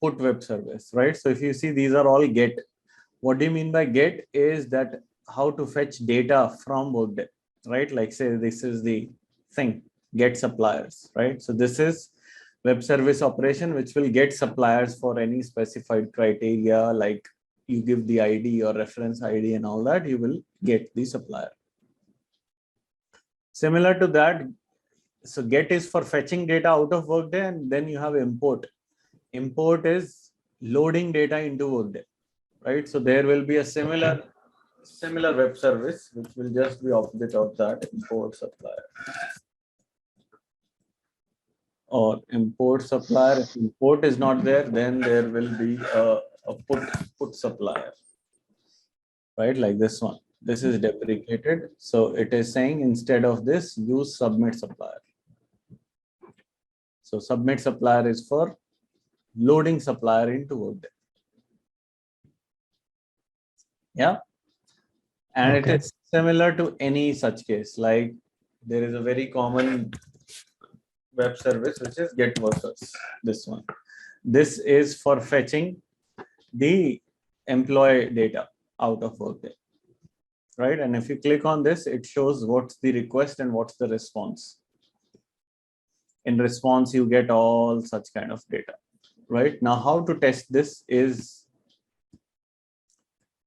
put web service, right? So if you see, these are all get. What do you mean by get is that how to fetch data from Workday, right? Like say this is the thing, get suppliers, right? So this is web service operation, which will get suppliers for any specified criteria, like you give the ID or reference ID and all that, you will get the supplier. Similar to that, so get is for fetching data out of Workday, and then you have import. Import is loading data into Workday, right? So there will be a similar web service, which will just be opposite of that, import supplier. Or import supplier. If import is not there, then there will be a put supplier, right? Like this one. This is deprecated. So it is saying instead of this, use submit supplier. So submit supplier is for loading supplier into Workday. Yeah. And Okay. it is similar to any such case. Like there is a very common web service, which is get workers. This one. This is for fetching the employee data out of Workday, right? And if you click on this, it shows what's the request and what's the response. In response, you get all such kind of data, right? Now, how to test this is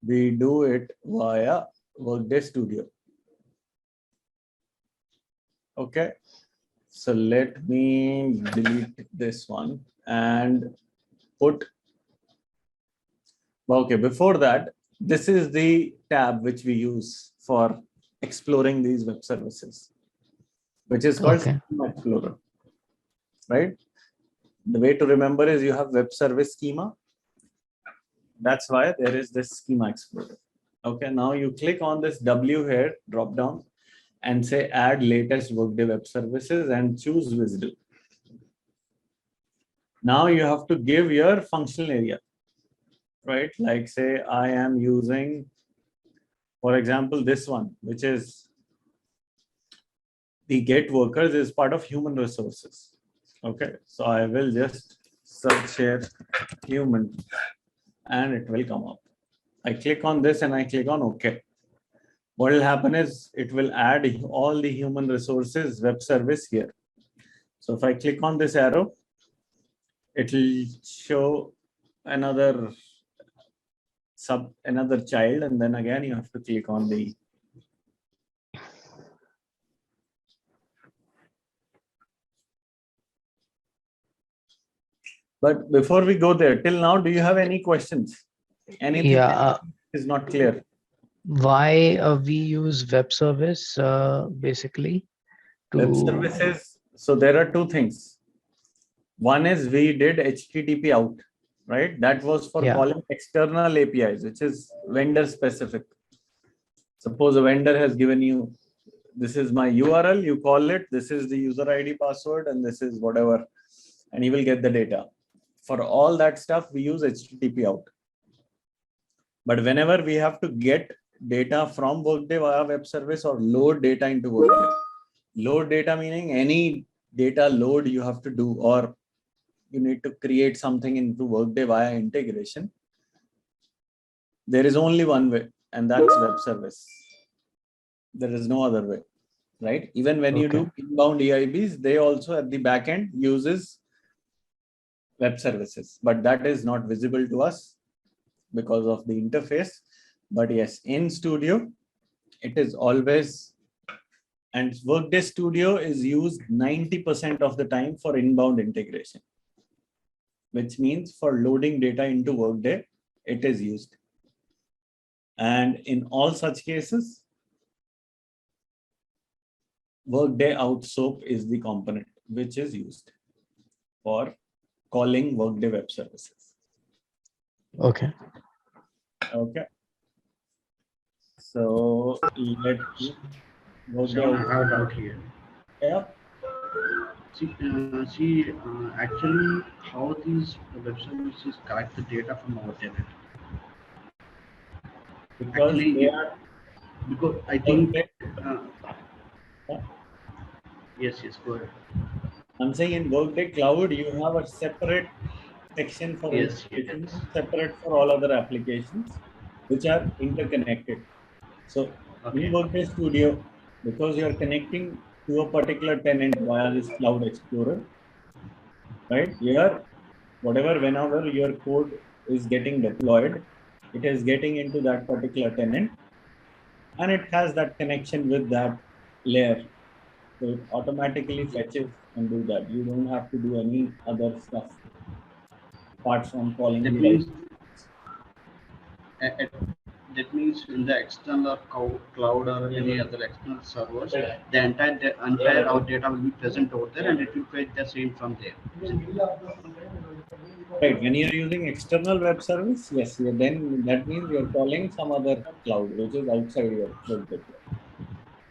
we do it via Workday Studio. Okay. So let me delete this one and put. Okay, before that, this is the tab which we use for exploring these web services, which is called Schema Explorer, right? The way to remember is you have web service schema. That's why there is this Schema Explorer. Okay, now you click on this W here, drop down, and say add latest Workday web services and choose Wisdom. Now you have to give your functional area, right? Like say I am using, for example, this one, which is the get workers is part of human resources. Okay, so I will just search here human and it will come up. I click on this and I click on OK. What will happen is it will add all the human resources web service here. So if I click on this arrow, it will show another child, and then again you have to click on the but before we go there, till now, do you have any questions? Anything is not clear? Why we use web service basically? Web services. So there are two things. One is we did HTTP out, right? That was for calling external APIs, which is vendor specific. Suppose a vendor has given you, this is my URL, you call it, this is the user ID password, and this is whatever, and you will get the data. For all that stuff, we use HTTP out. But whenever we have to get data from Workday via web service or load data into Workday, load data meaning any data load you have to do, or you need to create something into Workday via integration, there is only one way, and that's web service. There is no other way, right? Even when you do inbound EIBs, they also at the back end uses web services, but that is not visible to us because of the interface. But yes, in Studio, it is always, and Workday Studio is used 90% of the time for inbound integration, which means for loading data into Workday, it is used. And in all such cases, Workday out SOAP is the component which is used for calling Workday web services. Okay. So let me So I have a doubt here. Yeah. Actually, how these web services collect the data from our tenant? Because because I think yes, go ahead. I'm saying in Workday Cloud, you have a separate section for Yes, applications, yes. separate for all other applications, which are interconnected. So in Okay. Workday Studio, because you are connecting to a particular tenant via this Cloud Explorer, right? Here, whatever, whenever your code is getting deployed, it is getting into that particular tenant, and it has that connection with that layer. So it automatically fetches and do that. You don't have to do any other stuff apart from calling That the right. means uh, uh, that means in the external cloud or any other external servers, the entire our data will be present over there, and it will fetch the same from there. Right. When you're using external web service, yes, then that means you're calling some other cloud, which is outside your Workday cloud.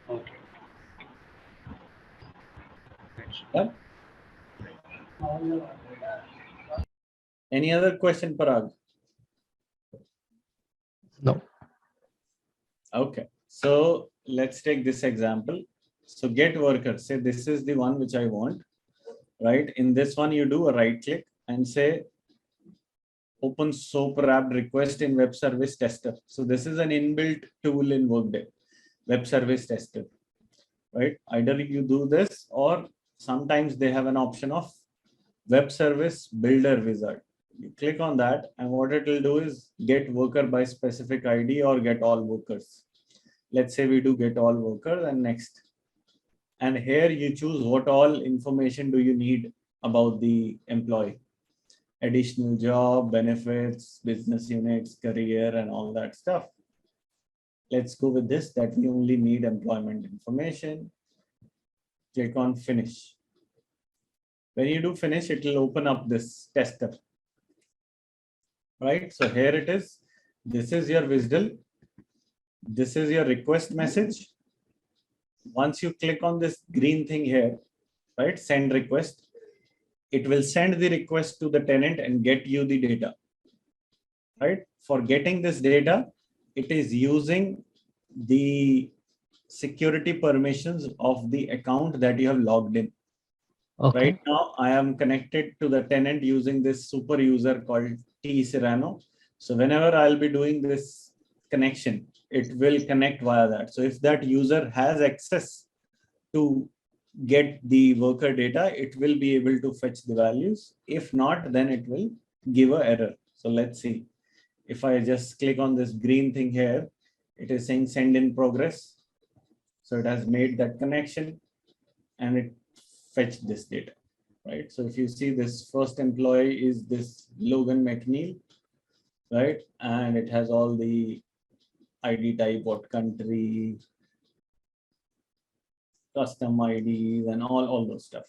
Okay. Yeah? Any other question, Parag? No. Okay. So let's take this example. So get worker, say this is the one which I want, right? In this one, you do a right click and say open SOAP wrapped request in web service tester. So this is an inbuilt tool in Workday, web service tester, right? Either you do this or sometimes they have an option of web service builder wizard. You click on that and what it will do is get worker by specific ID or get all workers. Let's say we do get all workers and next. And here you choose what all information do you need about the employee. Additional job, benefits, business units, career, and all that stuff. Let's go with this, that we only need employment information. Click on finish. When you do finish, it will open up this tester. Right? So here it is. This is your WSDL. This is your request message. Once you click on this green thing here, right, send request, it will send the request to the tenant and get you the data. Right? For getting this data, it is using the security permissions of the account that you have logged in. Okay. Right now, I am connected to the tenant using this super user called T Serrano. So whenever I'll be doing this connection, it will connect via that. So if that user has access to get the worker data, it will be able to fetch the values. If not, then it will give an error. So let's see. If I just click on this green thing here, it is saying send in progress. So it has made that connection and it fetched this data, right? So if you see this first employee is this Logan McNeil, right? And it has all the ID type, what country, custom IDs and all those stuff,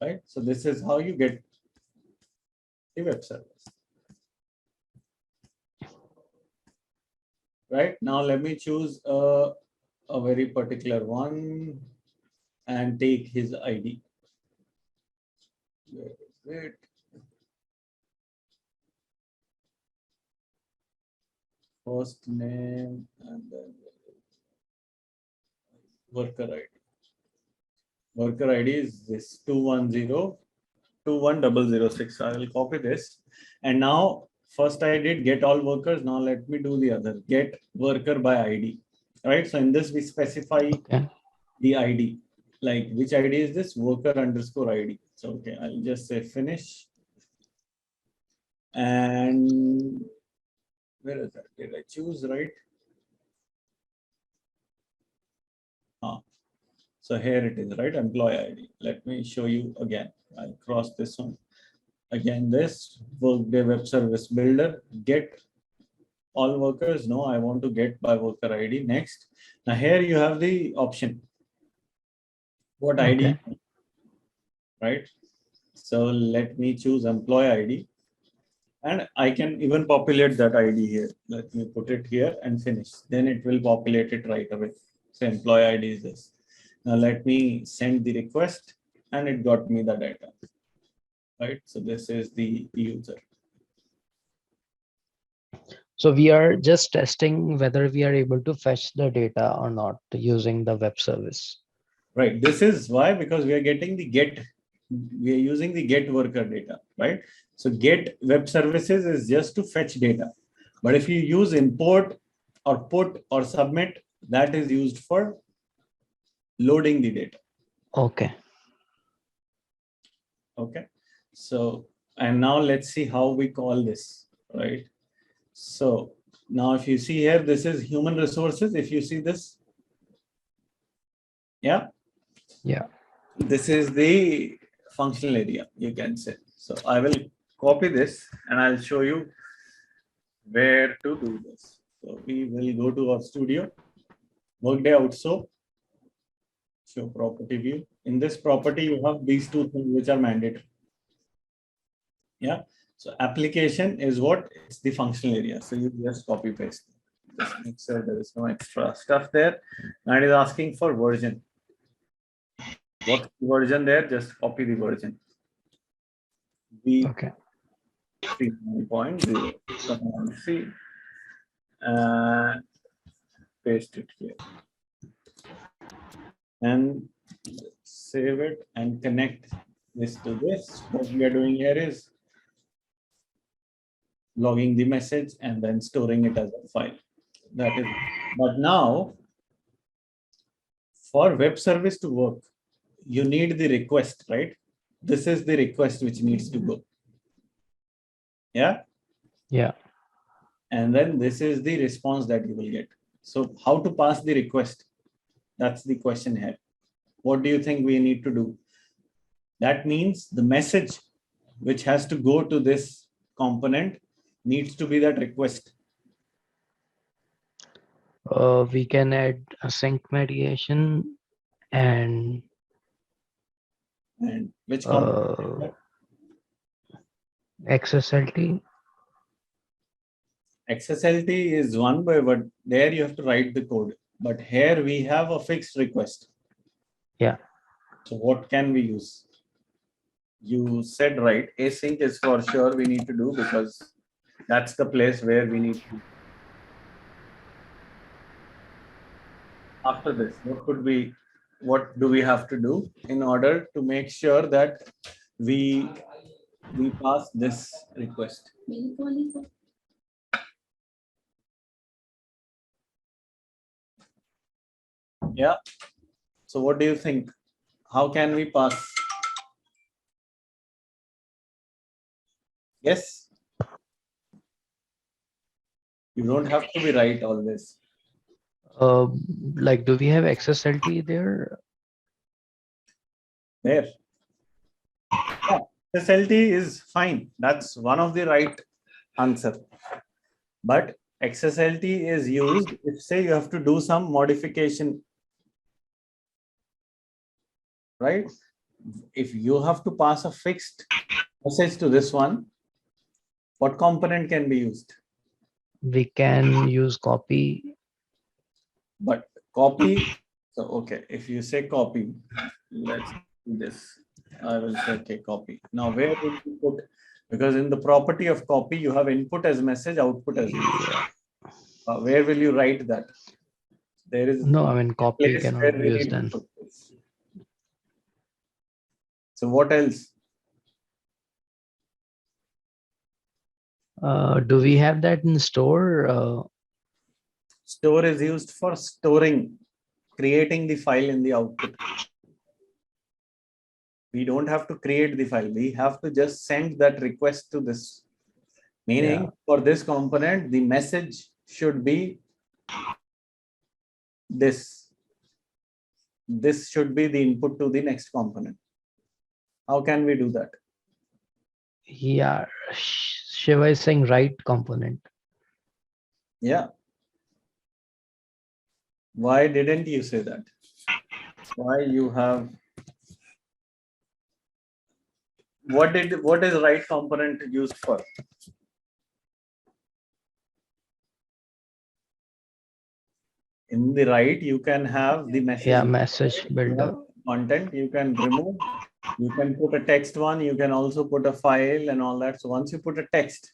right? So this is how you get the web service. Right now, let me choose a very particular one and take his ID. Where is it? First name and then worker ID. Worker ID is this 210-21006. I will copy this. And now, first I did get all workers. Now let me do the other, get worker by ID. Right. So in this, we specify the ID. Like which ID is this? Worker underscore ID. So, okay, I'll just say finish. And where is that? Did I choose right? So here it is, right? Employee ID. Let me show you again. I'll cross this one. Again, this Workday Web Service Builder, get all workers. No, I want to get by worker ID. Next. Now here you have the option. What ID, right? So let me choose employee ID. And I can even populate that ID here. Let me put it here and finish. Then it will populate it right away. So employee ID is this. Now let me send the request and it got me the data. Right. So this is the user. So we are just testing whether we are able to fetch the data or not using the web service. Right. This is why, because we are getting the get we are using the get worker data, right? So get web services is just to fetch data. But if you use import or put or submit, that is used for loading the data. Okay. Okay. So, and now let's see how we call this, right? So now if you see here, this is human resources. If you see this, yeah. Yeah. This is the functional area, you can say. So I will copy this and I'll show you where to do this. So we will go to our studio, Workday Outsource, show property view. In this property, you have these two things which are mandatory. Yeah. So application is what? It's the functional area. So you just copy paste. Just make sure there is no extra stuff there. Now it is asking for version. What's the version there? Just copy the version. Okay. 3.0. Command C and paste it here. And save it and connect this to this. What we are doing here is logging the message and then storing it as a file. That is, but now for web service to work, you need the request, right? This is the request which needs to go. Yeah. Yeah. And then this is the response that you will get. So how to pass the request? That's the question here. What do you think we need to do? That means the message which has to go to this component needs to be that request. We can add a sync mediation and which component? XSLT. XSLT is one by, but there you have to write the code. But here we have a fixed request. Yeah. So what can we use? You said right, async is for sure we need to do because that's the place where we need to. After this, what do we have to do in order to make sure that we pass this request? Yeah. So what do you think? How can we pass? Yes. You don't have to be right always. Like, do we have XSLT there? There. Yeah. XSLT is fine. That's one of the right answer. But XSLT is used if say you have to do some modification, right? If you have to pass a fixed message to this one, what component can be used? We can use copy. But copy, so okay, if you say copy, let's do this. I will say okay, copy. Now where would you put? Because in the property of copy, you have input as message, output as message. Where will you write that? There is No, I mean copy place cannot where be we used need to then. put this. So what else? Do we have that in store? Store is used for storing, creating the file in the output. We don't have to create the file. We have to just send that request to this. Meaning for this component, the message should be this. This should be the input to the next component. How can we do that? Yeah, Shiva is saying right component. Yeah. Why didn't you say that? Why you have? What is right component used for? In the right, you can have the message. Yeah, message builder. Content you can remove. You can put a text one. You can also put a file and all that. So once you put a text,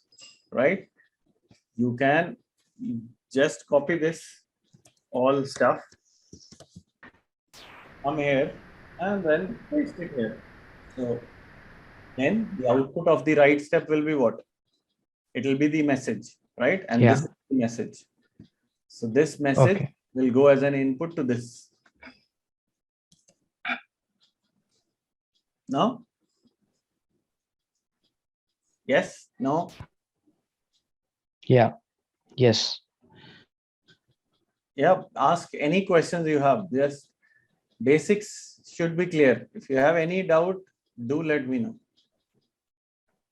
right, you can just copy this all stuff, come here, and then paste it here. So then the output of the write step will be what? It will be the message, right? And this is the message. So this message will go as an input to this. No? Yes? No? Yeah. Yes. Yeah. Ask any questions you have. Just basics should be clear. If you have any doubt, do let me know.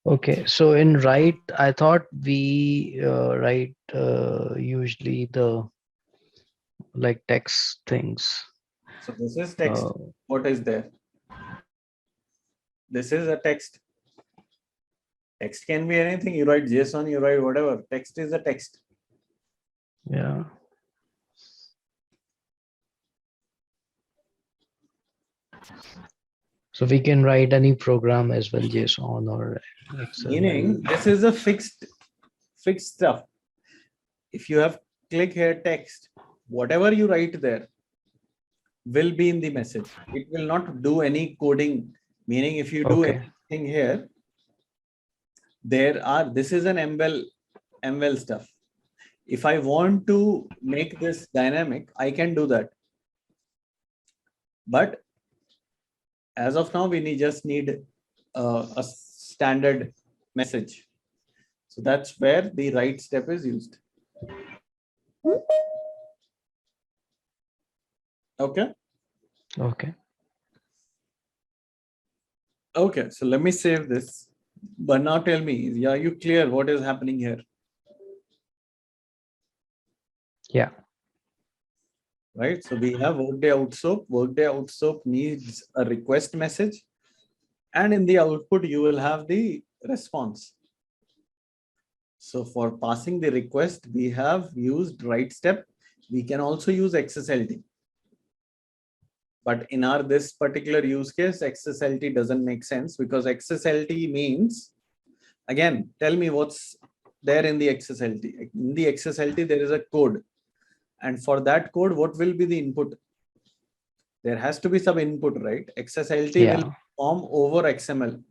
Okay. So in write, I thought we write usually the like text things. So this is text. What is there? This is a text. Text can be anything. You write JSON, you write whatever. Text is a text. Yeah. So we can write any program as well, JSON or XML. Meaning this is a fixed stuff. If you have click here text, whatever you write there will be in the message. It will not do any coding. Meaning if you do anything here, this is an ML stuff. If I want to make this dynamic, I can do that. But as of now, we just need a standard message. So that's where the write step is used. Okay. Okay. Okay. So let me save this. But now tell me, are you clear what is happening here? Yeah. Right. So we have Workday OutSoap. Workday OutSoap needs a request message. And in the output, you will have the response. So for passing the request, we have used write step. We can also use XSLT. But in this particular use case, XSLT doesn't make sense because XSLT means, again, tell me what's there in the XSLT. In the XSLT, there is a code. And for that code, what will be the input? There has to be some input, right? XSLT will form over XML.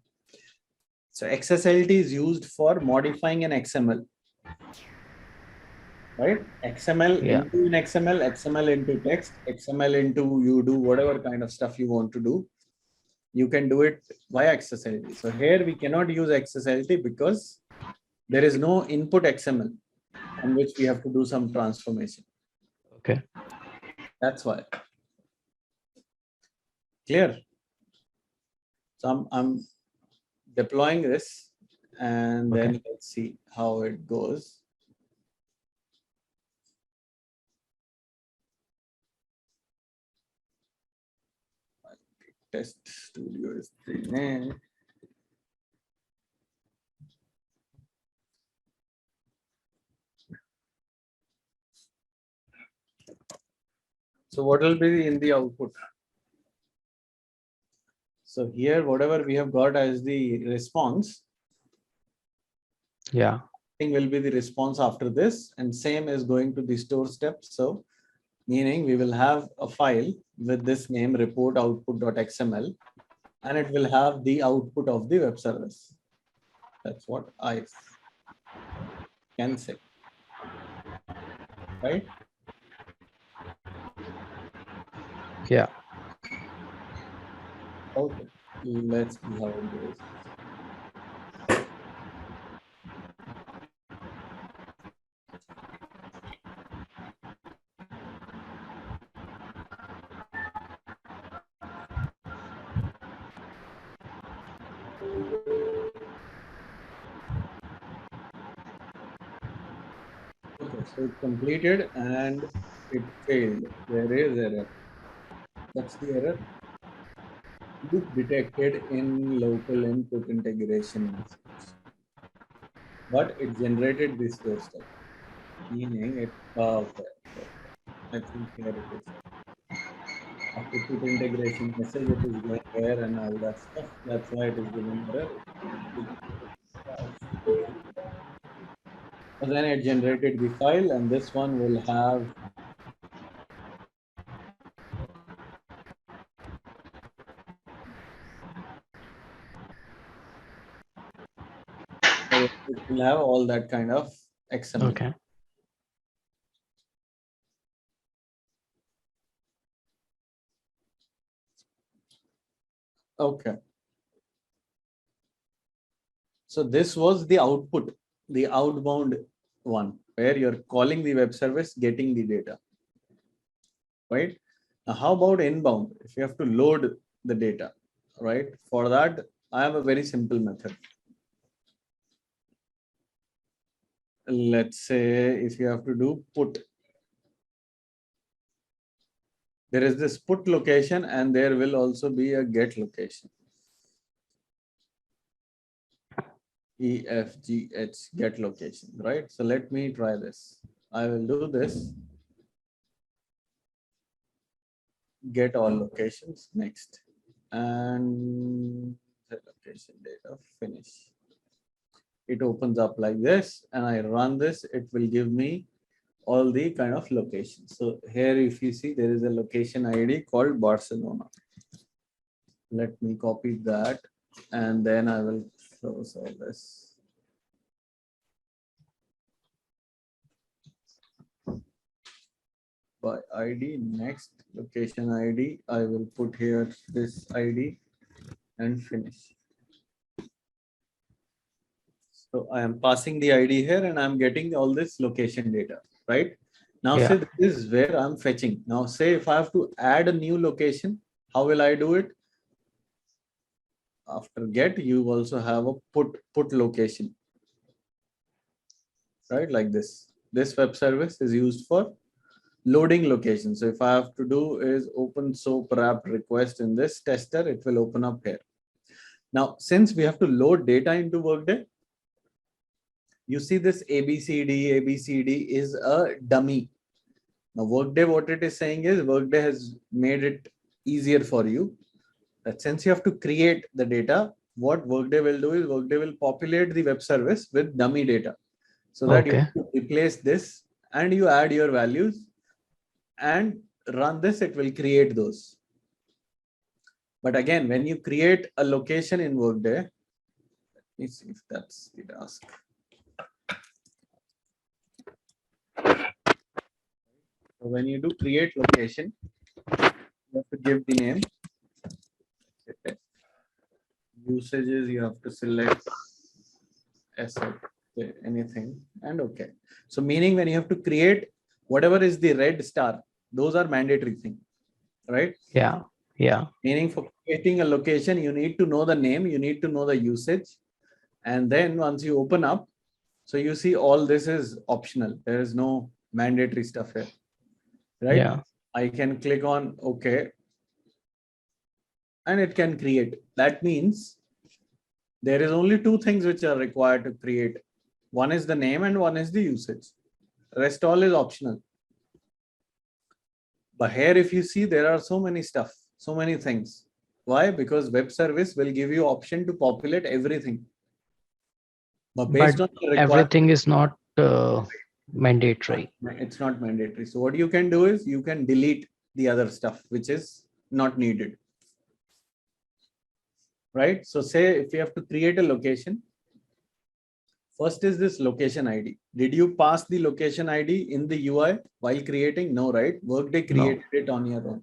So XSLT is used for modifying an XML. Right? XML into an XML, XML into text, XML into you do whatever kind of stuff you want to do. You can do it via XSLT. So here we cannot use XSLT because there is no input XML on which we have to do some transformation. Okay. That's why. Clear? So I'm deploying this and then let's see how it goes. Test studio is the name. So what will be in the output? So here, whatever we have got as the response, will be the response after this, and same is going to the store step. So meaning we will have a file with this name report output.xml, and it will have the output of the web service. That's what I can say, right? Yeah. Okay, let's see how it goes. Okay, so it completed and it failed. There is error. That's the error. Loop detected in local input integration message. But it generated this store step, meaning it, okay. I think here it is. After put integration message, it is going there and all that stuff. That's why it is giving error. But then it generated the file, and this one will have it will have all that kind of XML. Okay. Okay. So this was the output, the outbound one, where you're calling the web service, getting the data, right? Now, how about inbound? If you have to load the data, right? For that, I have a very simple method. Let's say if you have to do put, there is this put location and there will also be a get location. EFGH get location, right? So let me try this. I will do this. Get all locations next and set location data finish. It opens up like this and I run this. It will give me all the kind of locations. So here, if you see, there is a location ID called Barcelona. Let me copy that and then I will close all this. By ID, next location ID, I will put here this ID and finish. So I am passing the ID here and I'm getting all this location data, right? Now Yeah. say this is where I'm fetching. Now say if I have to add a new location, how will I do it? After get, you also have a put location, right? Like this. This web service is used for loading location. So if I have to do is open soap wrap request in this tester, it will open up here. Now, since we have to load data into Workday, you see this ABCD is a dummy. Now Workday, what it is saying is Workday has made it easier for you. That since you have to create the data, what Workday will do is Workday will populate the web service with dummy data. So that Okay. you replace this and you add your values and run this, it will create those. But again, when you create a location in Workday, let me see if that's the task. So when you do create location, you have to give the name. Usages, you have to select asset, anything, and okay. So meaning when you have to create whatever is the red star, those are mandatory thing, right? Yeah. Yeah. Meaning for creating a location, you need to know the name, you need to know the usage. And then once you open up, so you see all this is optional. There is no mandatory stuff here, right? Yeah. I can click on okay. And it can create. That means there is only two things which are required to create. One is the name and one is the usage. Rest all is optional. But here, if you see, there are so many stuff, so many things. Why? Because web service will give you option to populate everything. But based on the everything is not mandatory. it's not mandatory. So what you can do is you can delete the other stuff which is not needed. Right? So say if you have to create a location, first is this location ID. Did you pass the location ID in the UI while creating? No, right? Workday created it on your own.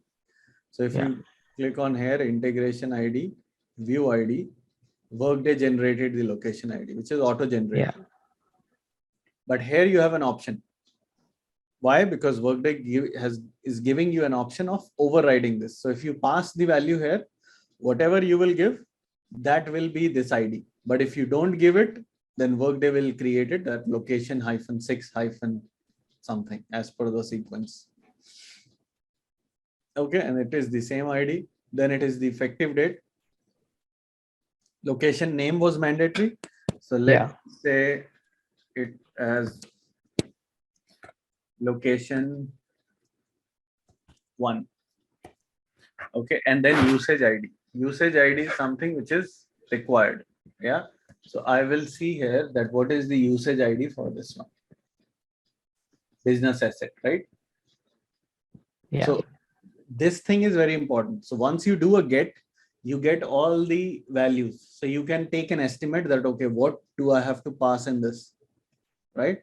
So if you click on here, integration ID, view ID, Workday generated the location ID, which is auto-generated. Yeah. But here you have an option. Why? Because Workday is giving you an option of overriding this. So if you pass the value here, whatever you will give, that will be this ID. But if you don't give it, then Workday will create it at location -6- something as per the sequence. Okay, and it is the same ID. Then it is the effective date. Location name was mandatory. So let's say it as location 1. Okay, and then usage ID. Usage ID is something which is required. Yeah. So I will see here that what is the usage ID for this one. Business asset, right? Yeah. So this thing is very important. So once you do a get, you get all the values. So you can take an estimate that, okay, what do I have to pass in this, right?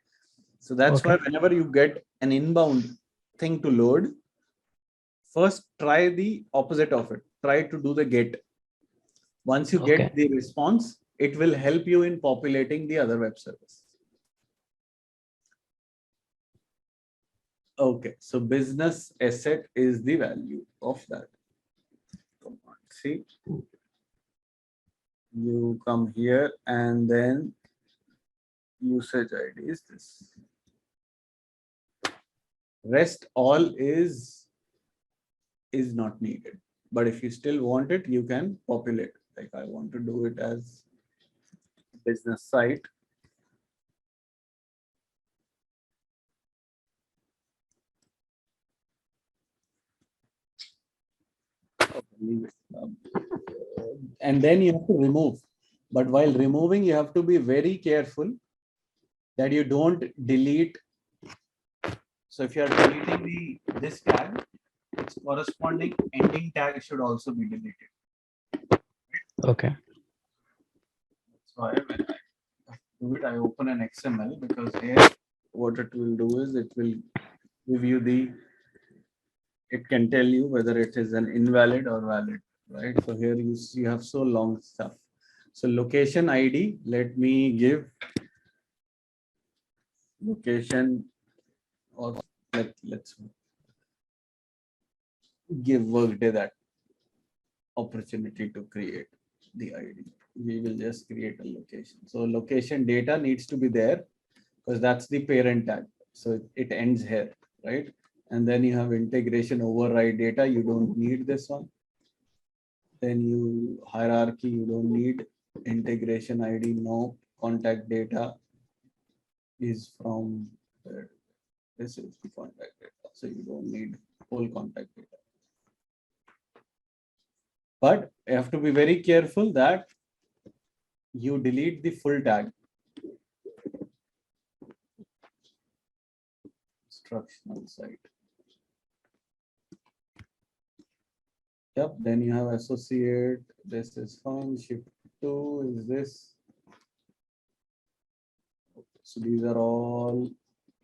So that's why whenever you get an inbound thing to load, first try the opposite of it. Try to do the get. Once you get the response, it will help you in populating the other web service. Okay, so business asset is the value of that. Come on, see, you come here and then usage ID is this. Rest all is not needed. But if you still want it, you can populate. Like I want to do it as business site. And then you have to remove. But while removing, you have to be very careful that you don't delete. So if you are deleting this tag, its corresponding ending tag should also be deleted. Okay. That's why when I do it, I open an XML, because here what it will do is it will give you it can tell you whether it is an invalid or valid, right? So here you have so long stuff. So location ID, let me give location, or let's give Workday that opportunity to create the ID. We will just create a location. So location data needs to be there because that's the parent tag. So it ends here, right? And then you have integration override data. You don't need this one. Then you hierarchy, you don't need integration ID. No, contact data is from there. This is the contact data. So you don't need whole contact data. But you have to be very careful that you delete the full tag. Instructional site. Yep, then you have associate. This is found. Shift 2 is this. So these are all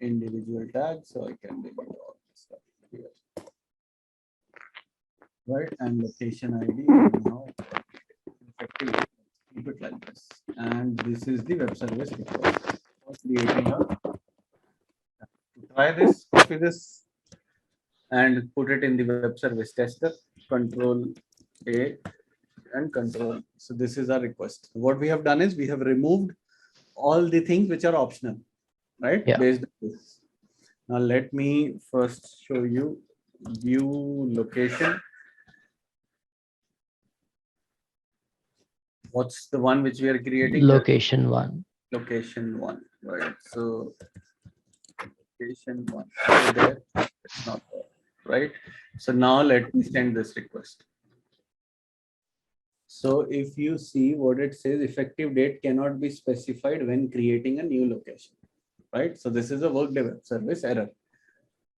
individual tags. So I can delete all this stuff here. Right, and location ID now effective. Keep it like this. And this is the web service request for creating a. Try this, copy this, and put it in the web service tester. Control A and control. So this is our request. What we have done is we have removed all the things which are optional, right? Yeah. Based on this. Now let me first show you view location. What's the one which we are creating? Location 1. Location 1, right? So location 1. So there, it's not there, right? So now let me send this request. So if you see what it says, effective date cannot be specified when creating a new location, right? So this is a Workday web service error.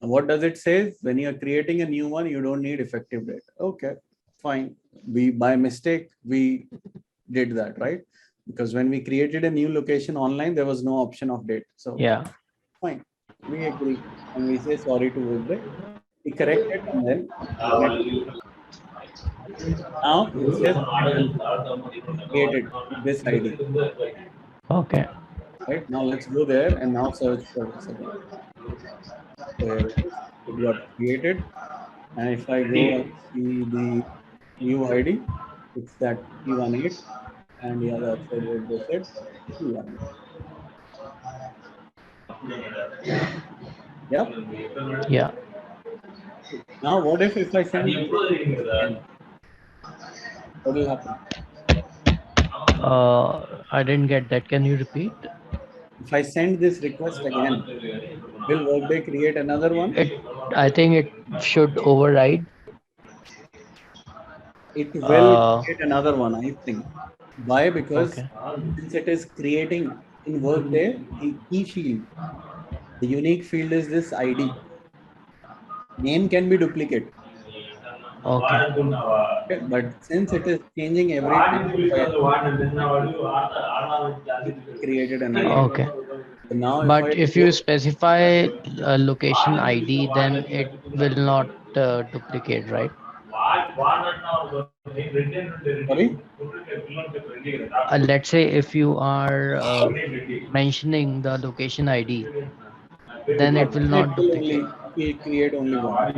And what does it say? When you are creating a new one, you don't need effective date. Okay, fine. We by mistake, we did that, right? Because when we created a new location online, there was no option of date. So yeah, fine, we agree and we say sorry to Workday. We correct it and then now it says created this ID. okay. Right now, let's go there and now search for this again. So here it is. It got created, and if I go and see the new ID, it's that P18, and yeah, that's what they said. P18. Yeah. Yeah. Now, what if I send this again? What will happen? I didn't get that. Can you repeat? If I send this request again, will Workday create another one? I think it should override. It will create another one, I think. Why? Because Okay. since it is creating in Workday, the key field, the unique field is this ID. Name can be duplicate. Okay. Okay, but since it is changing every time, created an ID. Okay. So now But if you specify a location ID, then it will not duplicate, right? sorry, Let's say if you are mentioning the location ID, then it will not duplicate. he'll create only one.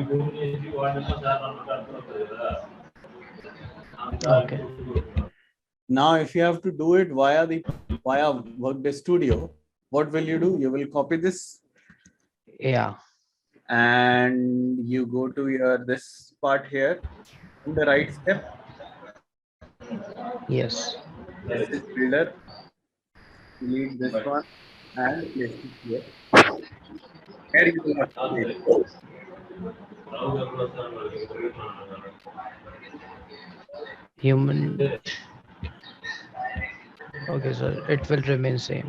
Okay. Now, if you have to do it via Workday Studio, what will you do? You will copy this Yeah. and you go to your this part here in the right step. Yes. This is builder. Delete this one and place it here. Here you will have to place it. Human. Okay, so it will remain same.